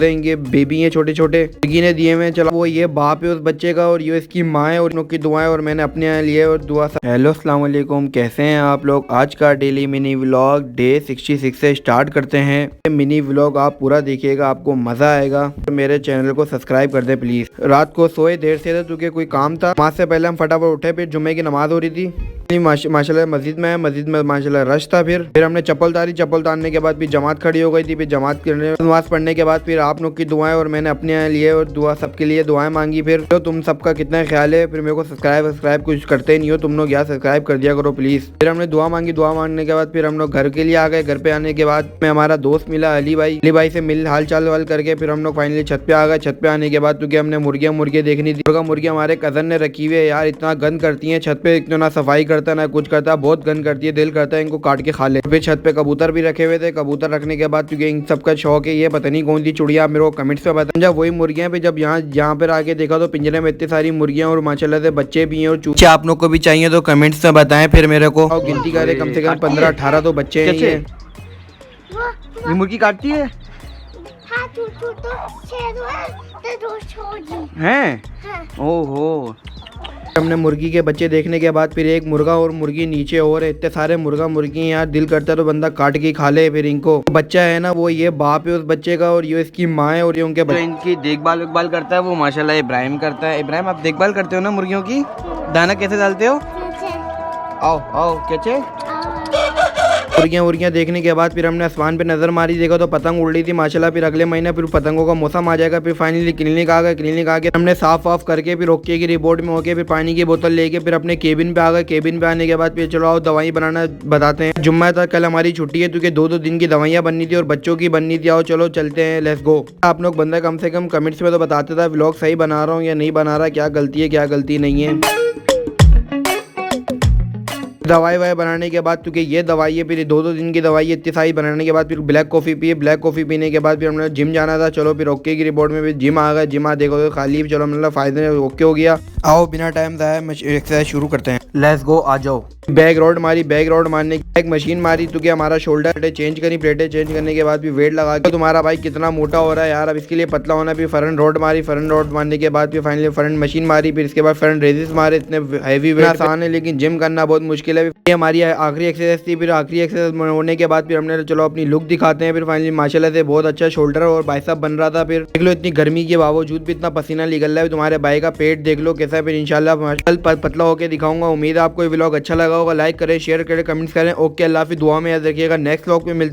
इनके बेबी हैं छोटे छोटे, मुर्गी ने दिए हुए। चलो वो ये बाप है उस बच्चे का और ये इसकी माँ है और इन लोग की दुआएं और मैंने अपने यहाँ लिए और दुआ। हेलो अस्सलाम वालेकुम, कैसे हैं आप लोग। आज का डेली मिनी व्लॉग डे 66 से स्टार्ट करते हैं। मिनी व्लॉग आप पूरा देखिएगा, आपको मजा आएगा। मेरे चैनल को सब्सक्राइब कर दे प्लीज। रात को सोए देर से थे क्योंकि कोई काम था। नमाज से पहले हम फटाफट उठे, फिर जुम्मे की नमाज हो रही थी। माशाल्लाह मस्जिद में माशाल्लाह रश था। फिर हमने चप्पल उतारी, चप्पल उतारने के बाद फिर जमात खड़ी हो गई थी। फिर जमात करने नमाज पढ़ने के बाद फिर आप लोग की दुआएं और मैंने अपने यहाँ लिए और दुआ सबके लिए दुआएं मांगी। फिर तो तुम सबका कितना ख्याल है। फिर मेरे को सब्सक्राइब कुछ करते नहीं हो तुम लोग, यार सब्सक्राइब कर दिया करो प्लीज। फिर हमने दुआ मांगी, दुआ मांगने के बाद फिर हम लोग घर के लिए आ गए। घर पे आने के बाद में हमारा दोस्त मिला अली भाई से मिल हाल चाल वाल करके फिर हम लोग फाइनली छत पे आ गए। छत पे आने के बाद क्योंकि हमने मुर्गियाँ देखनी थी। मुर्गियाँ हमारे कजन ने रखी हुई है यार, इतना गंद करती है छत पे, इतना ना सफाई करता ना कुछ करता, बहुत गंद करती है। दिल करता है इनको काट के खा ले। फिर छत पे कबूतर भी रखे हुए थे। कबूतर रखने के बाद क्योंकि इन सबका शौक है, ये पता नहीं कौन सी चिड़िया, आप मेरे को कमेंट्स पे बताएं। जब वही मुर्गियां पे जब यहाँ पर आके देखा तो पिंजरे में इतनी सारी मुर्गियां और माशाल्लाह से बच्चे भी हैं और चूचे आप लोग को भी चाहिए तो कमेंट्स में बताएं। फिर मेरे को गिनती करे कम से कम 15-18 तो बच्चे हैं। ये मुर्गी काटती है हैं? ओहो। हमने मुर्गी के बच्चे देखने के बाद फिर एक मुर्गा और मुर्गी नीचे और इतने सारे मुर्गा मुर्गी यार, दिल करता है तो बंदा काट के खा ले। फिर इनको बच्चा है ना, वो ये बाप है उस बच्चे का और ये इसकी माँ है और ये उनके बच्चे। इनकी देखभाल करता है वो माशाल्लाह इब्राहिम करता है। इब्राहिम आप देखभाल करते हो ना मुर्गियों की? दाना कैसे डालते हो? आओ कैसे? मुर्गियाँ देखने के बाद फिर हमने आसमान पे नजर मारी, देखा तो पतंग उड़ रही थी माशाल्लाह। फिर अगले महीने फिर पतंगों का मौसम आ जाएगा। फिर फाइनली क्लिनिक आ गए। क्लिनिक आके हमने साफ वाफ करके फिर ओके की रिपोर्ट में होके फिर पानी की बोतल लेके फिर अपने केबिन पे आ गए। केबिन पे आने के बाद फिर चलो आओ दवाई बनाना बताते हैं। जुम्मा था कल हमारी छुट्टी है क्योंकि 2-2 दिन की दवाइयाँ बननी थी और बच्चों की बननी थी। आओ चलो चलते हैं, लेट्स गो। आप लोग बंदा कम से कम कमेंट्स में तो बताते था व्लॉग सही बना रहा हूँ या नहीं बना रहा, क्या गलती है क्या गलती नहीं है। दवाई बनाने के बाद क्योंकि ये दवाई है, फिर 2-2 दिन की दवाई है, इतनी सारी बनाने के बाद फिर ब्लैक कॉफ़ी पिए। ब्लैक कॉफ़ी पीने के बाद फिर हमने जिम जाना था। चलो फिर ओके की रिपोर्ट में फिर जिम आ गए। जिम आ देखो तो खाली, चलो मतलब फायदे ओके हो गया। आओ बिना टाइम जाए एक्सरसाइज शुरू करते हैं, लेट्स गो। आ जाओ। बैक रोड मारने की एक मशीन मारी क्योंकि हमारा शोल्डर चेंज करी। प्लेटें चेंज करने के बाद भी वेट लगा के तुम्हारा भाई कितना मोटा हो रहा है यार, अब इसके लिए पतला होना। फिर फ्रंट रोड मारने के बाद फिर फाइनली फ्रंट मशीन मारी। फिर इसके बाद फ्रंट रेजिस मारे। इतने हैवी वेट आसान है लेकिन जिम करना बहुत मुश्किल है। ये हमारी आखिरी एक्सरसाइज थी। फिर आखिरी एक्सरसाइज होने के बाद फिर हमने चलो अपनी लुक दिखाते हैं। फिर फाइनली माशाल्लाह से बहुत अच्छा शोल्डर और बाइसेप बन रहा था। फिर देख लो इतनी गर्मी के बावजूद भी इतना पसीना निकल रहा है। तुम्हारे भाई का पेट देख लो कैसा है। फिर इंशाल्लाह कल पतला होकर दिखाऊंगा। उम्मीद है आपको ये व्लॉग अच्छा लगा होगा। लाइक करें, शेयर करें, कमेंट्स करें। ओके, अल्लाह हाफिज़। दुआ में याद रखिएगा। नेक्स्ट व्लॉग में मिलते